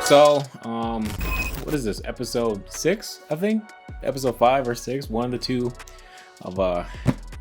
So, what is this? Episode 6, I think? Episode 5 or 6, one of the two of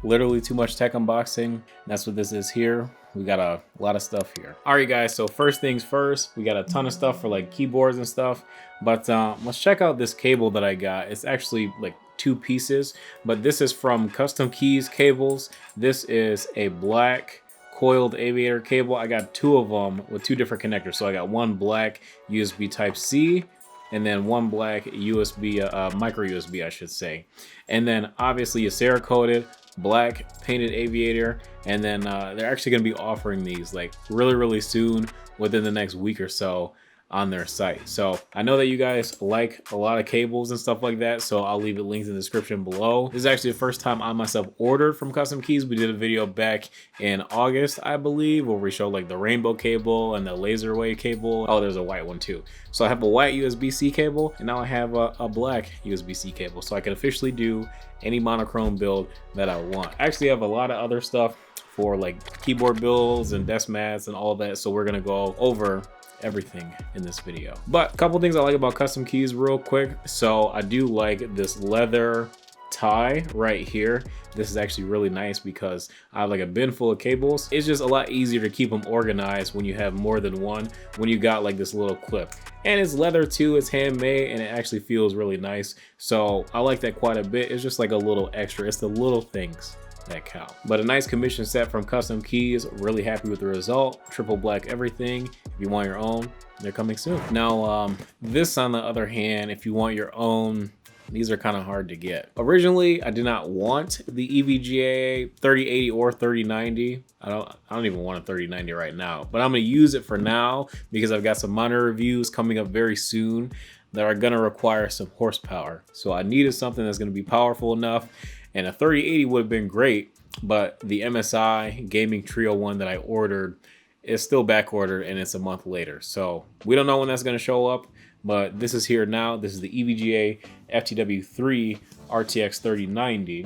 literally too much tech unboxing. That's what this is here. We got a lot of stuff here. All right, guys, so first things first, we got a ton of stuff for like keyboards and stuff, but let's check out this cable that I got. It's actually like 2 pieces, but this is from KustomKeys Cables. This is a black coiled aviator cable. I got 2 of them with 2 different connectors. So I got one black USB Type-C and then one black USB, micro USB, I should say. And then obviously a Cerakoted black painted aviator. And then they're actually going to be offering these like really soon, within the next week or so, on their site. So I know that you guys like a lot of cables and stuff like that, so I'll leave it linked in the description below. This is actually the first time I myself ordered from KustomKeys. We did a video back in August, I believe, where we showed like the rainbow cable and the laser wave cable. Oh, there's a white one too. So I have a white USB-C cable, and now I have a black USB-C cable, so I can officially do any monochrome build that I want. I actually have a lot of other stuff for like keyboard builds and desk mats and all that, so we're gonna go over everything in this video. But a couple things I like about KustomKeys real quick. So I do like this leather tie right here. This is actually really nice because I have like a bin full of cables. It's just a lot easier to keep them organized when you have more than one, when you got like this little clip. And it's leather too, it's handmade, and it actually feels really nice. So I like that quite a bit. It's just like a little extra. It's the little things that count. But a nice commission set from KustomKeys. Really happy with the result. Triple black everything. If you want your own, they're coming soon. Now this on the other hand, if you want your own, these are kind of hard to get. Originally I did not want the EVGA 3080 or 3090. I don't even want a 3090 right now, but I'm gonna use it for now because I've got some monitor reviews coming up very soon that are gonna require some horsepower. So I needed something that's gonna be powerful enough. And a 3080 would have been great, but the MSI Gaming Trio one that I ordered is still back ordered, and it's a month later. So we don't know when that's going to show up, but this is here now. This is the EVGA FTW3 RTX 3090.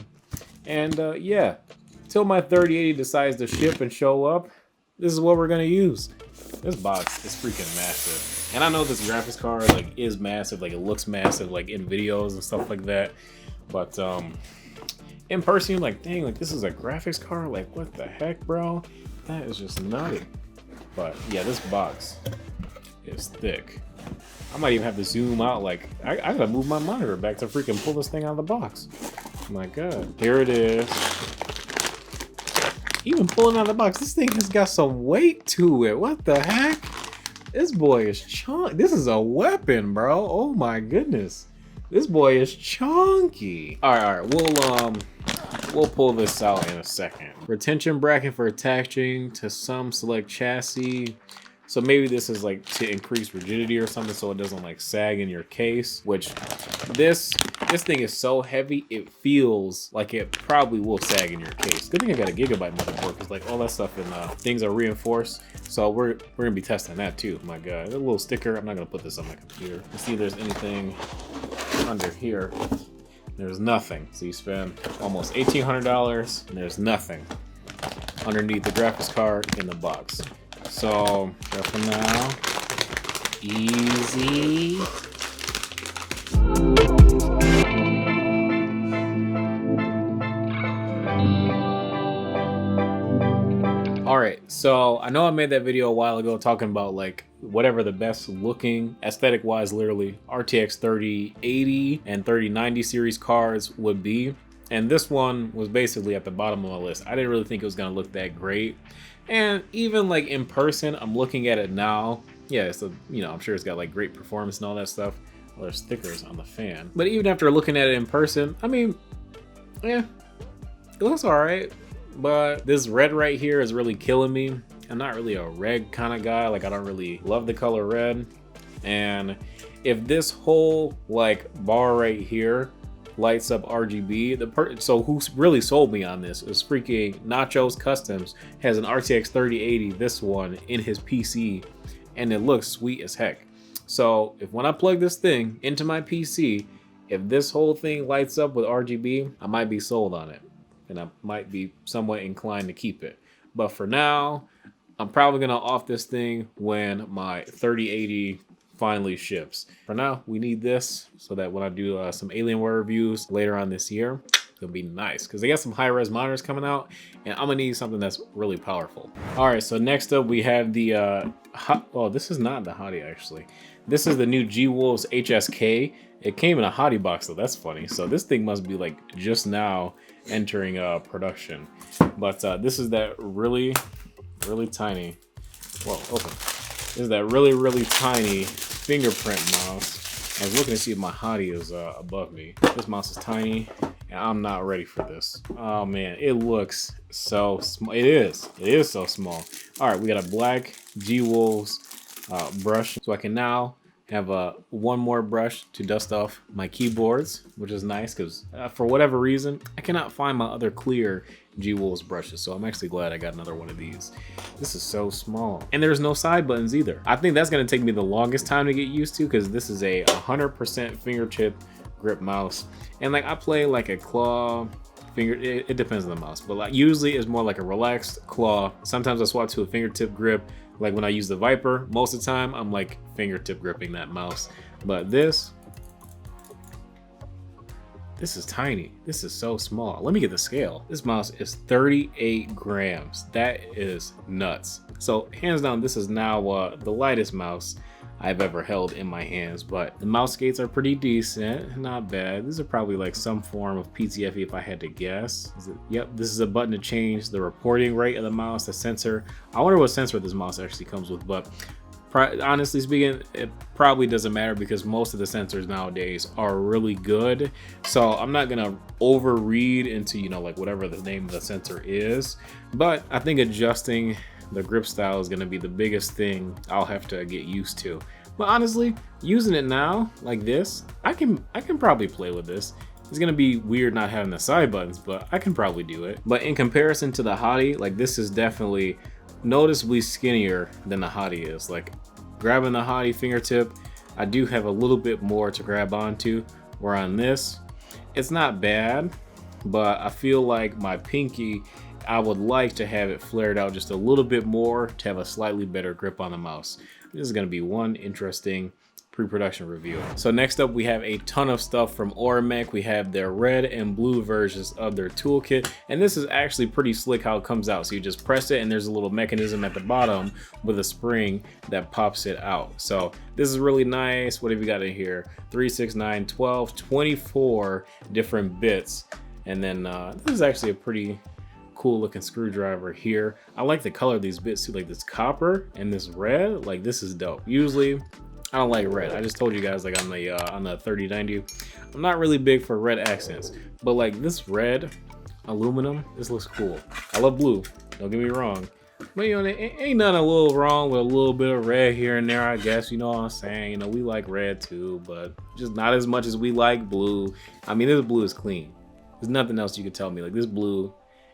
And yeah, till my 3080 decides to ship and show up, this is what we're going to use. This box is freaking massive. And I know this graphics card like is massive, like it looks massive like in videos and stuff like that. But in person, you're like, dang, like this is a graphics card? Like what the heck, bro? That is just nutty. But yeah, this box is thick. I might even have to zoom out. Like I gotta move my monitor back to freaking pull this thing out of the box. Oh my God, here it is. Even pulling out of the box, this thing has got some weight to it. What the heck? This boy is chunk. This is a weapon, bro. Oh my goodness. This boy is chunky. All right, we'll pull this out in a second. Retention bracket for attaching to some select chassis. So maybe this is like to increase rigidity or something so it doesn't like sag in your case, which this thing is so heavy, it feels like it probably will sag in your case. Good thing I got a Gigabyte motherboard because like all that stuff and things are reinforced. So we're gonna be testing that too. My God, a little sticker. I'm not gonna put this on my computer. Let's see if there's anything under here. There's nothing. So you spend almost $1,800 and there's nothing underneath the graphics card in the box. So for now, easy. All right, so I know I made that video a while ago talking about like whatever the best looking aesthetic wise literally RTX 3080 and 3090 series cards would be, and this one was basically at the bottom of my list. I didn't really think it was gonna look that great, and even like in person, I'm looking at it now. Yeah, so you know, I'm sure it's got like great performance and all that stuff. Well, there's stickers on the fan, but even after looking at it in person, I mean, yeah, it looks all right. But this red right here is really killing me. I'm not really a red kind of guy. Like I don't really love the color red. And if this whole like bar right here lights up RGB, so who really sold me on this is freaking Nachos Customs. Has an RTX 3080, this one, in his PC, and it looks sweet as heck. So if when I plug this thing into my PC, if this whole thing lights up with RGB, I might be sold on it. And I might be somewhat inclined to keep it. But for now, I'm probably gonna off this thing when my 3080 finally ships. For now, we need this so that when I do some Alienware reviews later on this year, it'll be nice because they got some high-res monitors coming out, and I'm gonna need something that's really powerful. All right, so next up we have the oh, this is not the Hottie actually. This is the new G-Wolves HSK. It came in a Hottie box, so that's funny. So this thing must be like just now entering production. But this is that really tiny. Well, open. This is that really tiny fingerprint mouse. I was looking to see if my Hottie is above me. This mouse is tiny, and I'm not ready for this. Oh man, it looks so small. It is so small. All right, we got a black G-Wolves brush, so I can now have one more brush to dust off my keyboards, which is nice because for whatever reason, I cannot find my other clear G-Wolves brushes. So I'm actually glad I got another one of these. This is so small. And there's no side buttons either. I think that's gonna take me the longest time to get used to because this is a 100% fingertip grip mouse. And like I play like a claw finger, it depends on the mouse, but like usually it's more like a relaxed claw. Sometimes I swap to a fingertip grip. Like when I use the Viper, most of the time I'm like fingertip gripping that mouse. But this is tiny. This is so small. Let me get the scale. This mouse is 38 grams. That is nuts. So hands down, this is now the lightest mouse I've ever held in my hands, but the mouse gates are pretty decent, not bad. These are probably like some form of PTFE if I had to guess. Yep, this is a button to change the reporting rate of the mouse, the sensor. I wonder what sensor this mouse actually comes with, but honestly speaking, it probably doesn't matter because most of the sensors nowadays are really good. So I'm not gonna overread into, you know, like whatever the name of the sensor is, but I think adjusting the grip style is going to be the biggest thing I'll have to get used to. But honestly, using it now like this, I can probably play with this. It's going to be weird not having the side buttons, but I can probably do it. But in comparison to the Hottie, like this is definitely noticeably skinnier than the Hottie is. Like grabbing the Hottie fingertip, I do have a little bit more to grab onto, where on this, it's not bad, but I feel like my pinky, I would like to have it flared out just a little bit more to have a slightly better grip on the mouse. This is going to be one interesting pre-production review. So next up we have a ton of stuff from Aura Mech. We have their red and blue versions of their toolkit, and this is actually pretty slick how it comes out. So you just press it and there's a little mechanism at the bottom with a spring that pops it out. So this is really nice. What have you got in here? 3, 6, 9, 12, 24 different bits. And then this is actually a pretty cool looking screwdriver here. I like the color of these bits too, like this copper and this red. Like this is dope. Usually I don't like red. I just told you guys, like on the 3090, I'm not really big for red accents, but like this red aluminum, this looks cool. I love blue, don't get me wrong, but you know, ain't nothing a little wrong with a little bit of red here and there, I guess. You know what I'm saying? You know, we like red too, but just not as much as we like blue. I mean, this blue is clean. There's nothing else you could tell me. Like this blue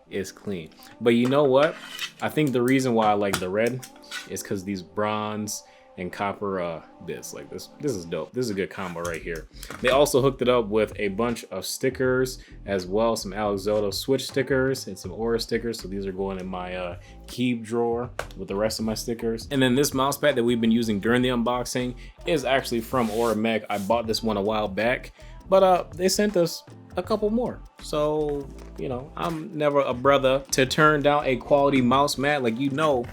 is clean. But you know what? I think the reason why I like the red is because these bronze and copper bits. Like this is dope. This is a good combo right here. They also hooked it up with a bunch of stickers as well, some Alex Zotto switch stickers and some Aura stickers. So these are going in my keep drawer with the rest of my stickers. And then this mouse pad that we've been using during the unboxing is actually from Aura Mech. I bought this one a while back, but they sent us a couple more. So, you know, I'm never a brother to turn down a quality mouse mat. Like, you know,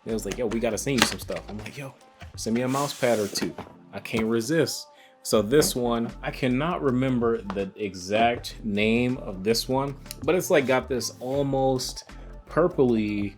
it was like, yo, we gotta send you some stuff. I'm like, yo, send me a mouse pad or two. I can't resist. So this one, I cannot remember the exact name of this one, but it's like got this almost purpley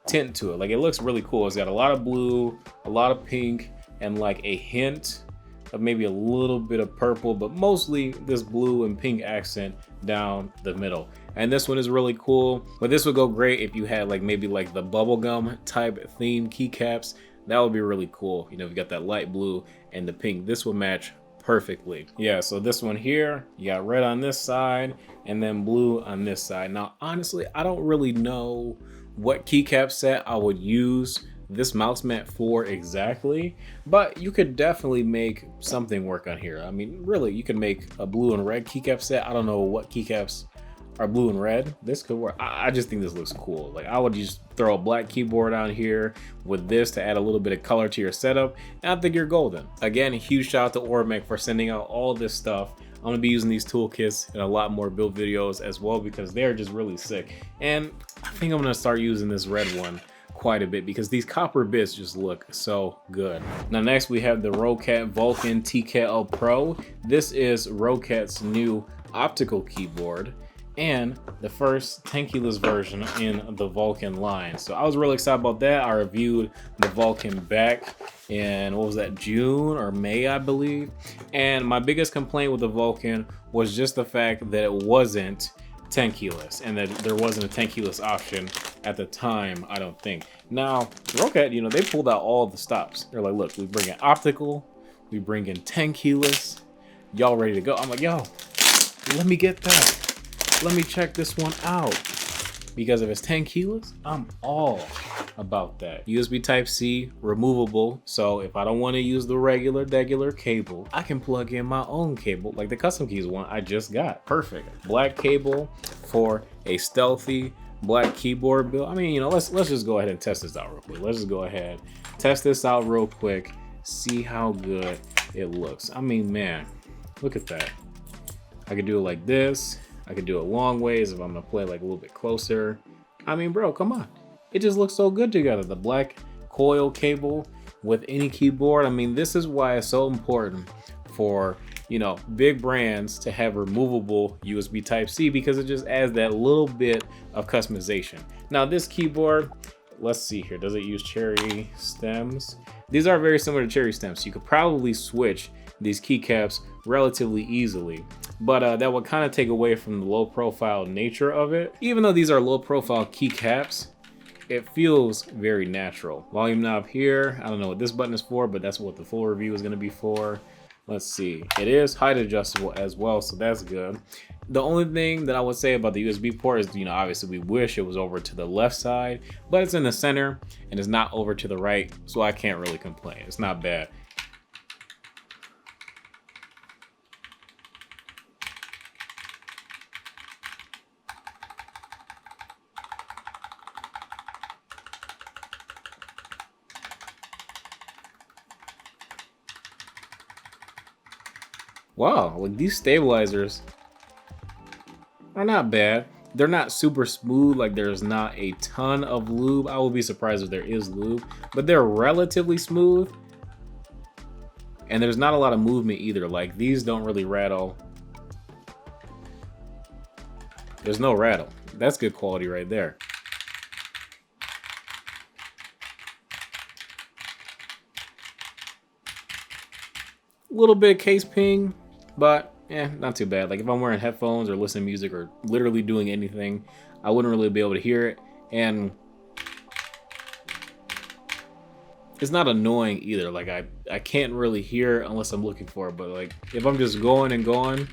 tint to it. Like it looks really cool. It's got a lot of blue, a lot of pink, and like a hint of maybe a little bit of purple, but mostly this blue and pink accent down the middle. And this one is really cool, but this would go great if you had like maybe like the bubblegum type theme keycaps. That would be really cool. You know, if you got that light blue and the pink, this would match perfectly. Yeah, so this one here, you got red on this side and then blue on this side. Now, honestly, I don't really know what keycap set I would use this mouse mat for exactly, but you could definitely make something work on here. I mean, really, you could make a blue and red keycap set. I don't know what keycaps are blue and red. This could work. I just think this looks cool. Like, I would just throw a black keyboard on here with this to add a little bit of color to your setup, and I think you're golden. Again, a huge shout out to Aura Mech for sending out all this stuff. I'm gonna be using these toolkits in a lot more build videos as well because they're just really sick. And I think I'm gonna start using this red one quite a bit because these copper bits just look so good. Now next we have the Roccat Vulcan TKL Pro. This is Roccat's new optical keyboard and the first tankless version in the Vulcan line. So I was really excited about that. I reviewed the Vulcan back in, what was that, June or May, I believe. And my biggest complaint with the Vulcan was just the fact that it wasn't tankless and that there wasn't a tankless option at the time, I don't think. Now, Roccat, you know, they pulled out all the stops. They're like, look, we bring in optical, we bring in tankless, y'all ready to go? I'm like, yo, let me get that. Let me check this one out. Because if it's tankless, I'm all about that. USB Type-C, removable. So if I don't want to use the regular cable, I can plug in my own cable, like the KustomKeys one I just got. Perfect. Black cable for a stealthy black keyboard build. I mean, you know, let's just go ahead and test this out real quick. Let's just go ahead, test this out real quick, see how good it looks. I mean, man, look at that. I could do it like this. I could do it long ways if I'm gonna play like a little bit closer. I mean, bro, come on. It just looks so good together. The black coil cable with any keyboard. I mean, this is why it's so important for, you know, big brands to have removable USB Type-C because it just adds that little bit of customization. Now this keyboard, let's see here. Does it use cherry stems? These are very similar to cherry stems. So you could probably switch these keycaps relatively easily, but that would kind of take away from the low profile nature of it. Even though these are low profile keycaps, it feels very natural. Volume knob here. I don't know what this button is for, but that's what the full review is going to be for. Let's see. It is height adjustable as well, so that's good. The only thing that I would say about the USB port is, you know, obviously we wish it was over to the left side, but it's in the center and it's not over to the right, so I can't really complain. It's not bad. Wow, like these stabilizers are not bad. They're not super smooth, like there's not a ton of lube. I will be surprised if there is lube, but they're relatively smooth. And there's not a lot of movement either. Like these don't really rattle. There's no rattle. That's good quality right there. A little bit of case ping, but not too bad. Like if I'm wearing headphones or listening to music or literally doing anything, I wouldn't really be able to hear it. And it's not annoying either. Like I can't really hear it unless I'm looking for it. But like if I'm just going and going,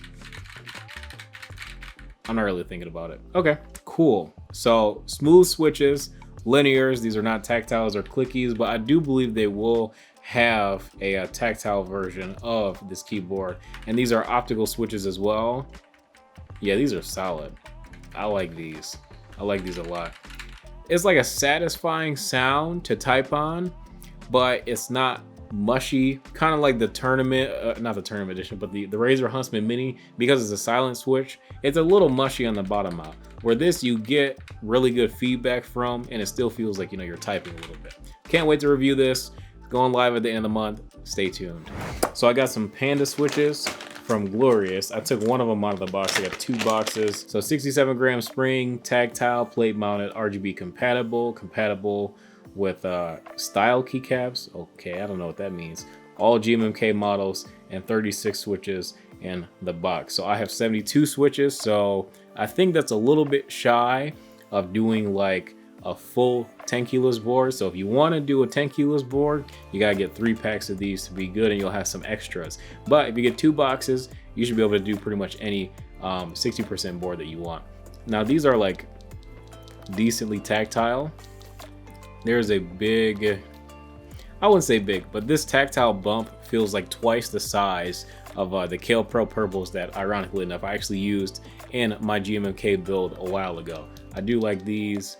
I'm not really thinking about it. Okay, cool. So smooth switches, linears. These are not tactiles or clickies, but I do believe they will have a tactile version of this keyboard, and these are optical switches as well. Yeah, these are solid. I like these. I like these a lot. It's like a satisfying sound to type on, but it's not mushy, kind of like the tournament, not the tournament edition, but the Razer Huntsman Mini, because it's a silent switch. It's a little mushy on the bottom out, where this you get really good feedback from, and it still feels like, you know, you're typing a little bit. Can't wait to review this. Going live at the end of the month. Stay tuned. So I got some Panda switches from Glorious. I took one of them out of the box. I got 2 boxes. So 67-gram spring, tactile, plate mounted, RGB compatible with style keycaps. Okay, I don't know what that means. All GMMK models and 36 switches in the box. So I have 72 switches. So I think that's a little bit shy of doing like a full tankless board. So if you want to do a tankless board, you gotta get 3 packs of these to be good, and you'll have some extras. But if you get 2 boxes, you should be able to do pretty much any 60% board that you want. Now these are like decently tactile. There's a big, I wouldn't say big, but this tactile bump feels like twice the size of the KL Pro purples that, ironically enough, I actually used in my GMMK build a while ago. I do like these.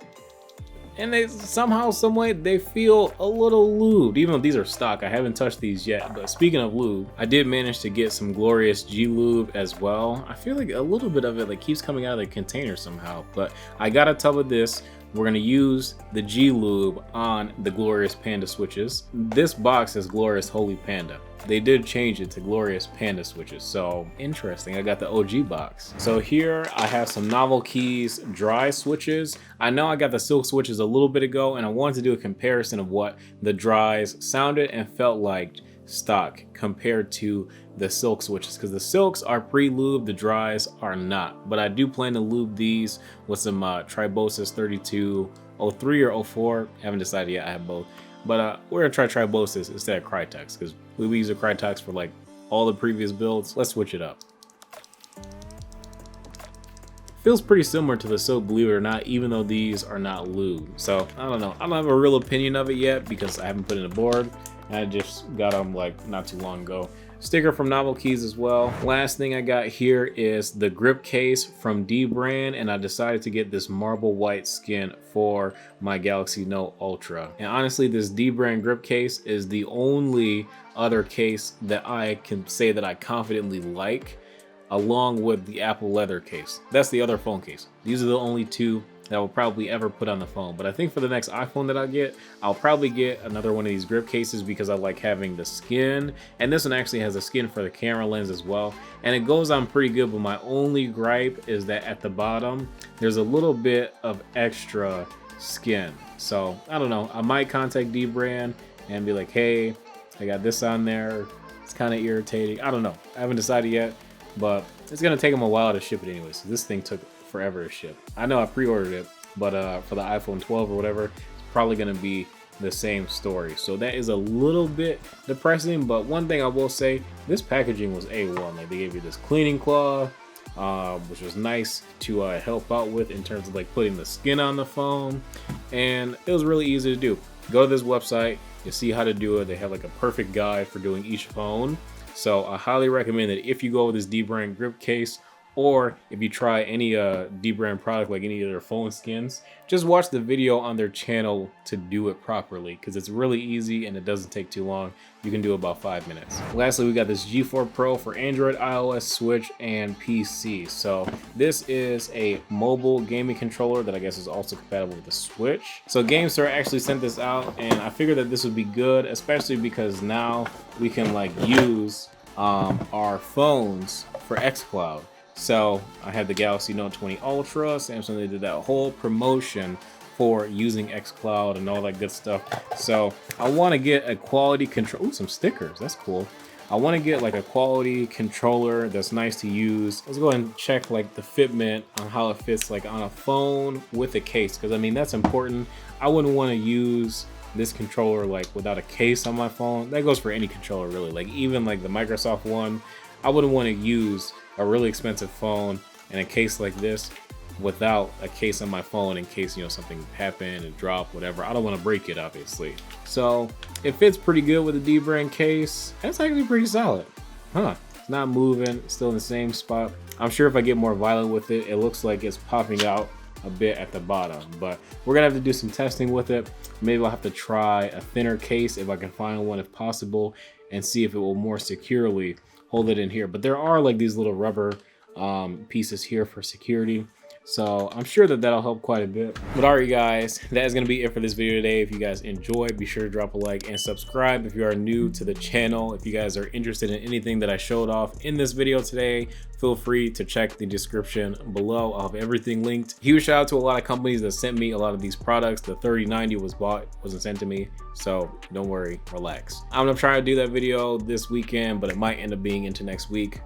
And they somehow, some way, they feel a little lubed. Even though these are stock, I haven't touched these yet. But speaking of lube, I did manage to get some glorious G lube as well. I feel like a little bit of it like keeps coming out of the container somehow. But I got a tub of this. We're gonna use the G lube on the glorious Panda switches. This box is glorious Holy Panda. They did change it to glorious Panda switches, so interesting. I got the OG box. So here I have some Novel Keys dry switches. I know I got the silk switches a little bit ago, and I wanted to do a comparison of what the dries sounded and felt like stock compared to the silk switches, because the silks are pre-lubed, the dries are not. But I do plan to lube these with some Tribosis 3203 or 04. Haven't decided yet, I have both. But we're gonna try Tribosis instead of Crytex, because we use a Crytex for like all the previous builds. Let's switch it up. Feels pretty similar to the silk, believe it or not, even though these are not lubed. So I don't know, I don't have a real opinion of it yet because I haven't put in a board. I just got them like not too long ago. Sticker from Novel Keys as well. Last thing I got here is the grip case from DBrand, and I decided to get this marble white skin for my Galaxy Note Ultra. And honestly, this DBrand grip case is the only other case that I can say that I confidently like, along with the Apple leather case. That's the other phone case. These are the only two that I'll probably ever put on the phone. But I think for the next iPhone that I get, I'll probably get another one of these grip cases because I like having the skin. And this one actually has a skin for the camera lens as well. And it goes on pretty good, but my only gripe is that at the bottom, there's a little bit of extra skin. So I don't know, I might contact DBrand and be like, hey, I got this on there. It's kind of irritating. I don't know, I haven't decided yet, but it's gonna take them a while to ship it anyway. So this thing took forever to ship. I know I pre-ordered it, but for the iPhone 12 or whatever, it's probably gonna be the same story. So that is a little bit depressing, but one thing I will say, this packaging was A1. Like, they gave you this cleaning cloth, which was nice to help out with in terms of like putting the skin on the phone, and it was really easy to do. Go to this website, you see how to do it. They have like a perfect guide for doing each phone. So I highly recommend that if you go with this DBrand grip case, or if you try any DBrand product like any of their phone skins, just watch the video on their channel to do it properly, because it's really easy and it doesn't take too long. You can do about 5 minutes. Lastly, we got this G4 Pro for Android, iOS, Switch, and PC. So this is a mobile gaming controller that I guess is also compatible with the Switch. So GameSir actually sent this out, and I figured that this would be good, especially because now we can like use our phones for xCloud. So I had the Galaxy Note 20 Ultra. Samsung, they did that whole promotion for using xCloud and all that good stuff. So I want to get a quality control. Ooh, some stickers. That's cool. I want to get like a quality controller that's nice to use. Let's go ahead and check like the fitment on how it fits like on a phone with a case, because I mean that's important. I wouldn't want to use this controller like without a case on my phone. That goes for any controller really. Like even like the Microsoft one, I wouldn't want to use a really expensive phone and a case like this without a case on my phone in case, you know, something happened and dropped, whatever. I don't want to break it, obviously. So it fits pretty good with the DBrand case. That's actually pretty solid. It's not moving, it's still in the same spot. I'm sure if I get more violent with it, it looks like it's popping out a bit at the bottom, but we're gonna have to do some testing with it. Maybe I'll have to try a thinner case if I can find one, if possible, and see if it will more securely hold it in here. But there are like these little rubber pieces here for security, so I'm sure that that'll help quite a bit. But alright guys, that is going to be it for this video today. If you guys enjoyed, be sure to drop a like and subscribe if you are new to the channel. If you guys are interested in anything that I showed off in this video today, feel free to check the description below. I'll have everything linked. Huge shout out to a lot of companies that sent me a lot of these products. The 3090 was bought, wasn't sent to me, so don't worry, relax. I'm gonna try to do that video this weekend, but it might end up being into next week.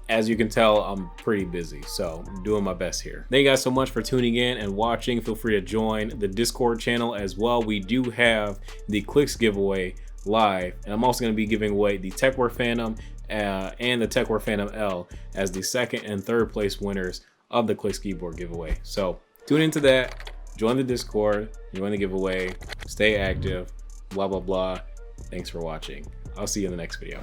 As you can tell, I'm pretty busy, so I'm doing my best here. Thank you guys so much for tuning in and watching. Feel free to join the Discord channel as well. We do have the Clicks giveaway live, and I'm also going to be giving away the TechWare Phantom and the TechWare Phantom L as the second and third place winners of the Clicks keyboard giveaway. So tune into that, join the Discord, join the giveaway, stay active, blah, blah, blah. Thanks for watching. I'll see you in the next video.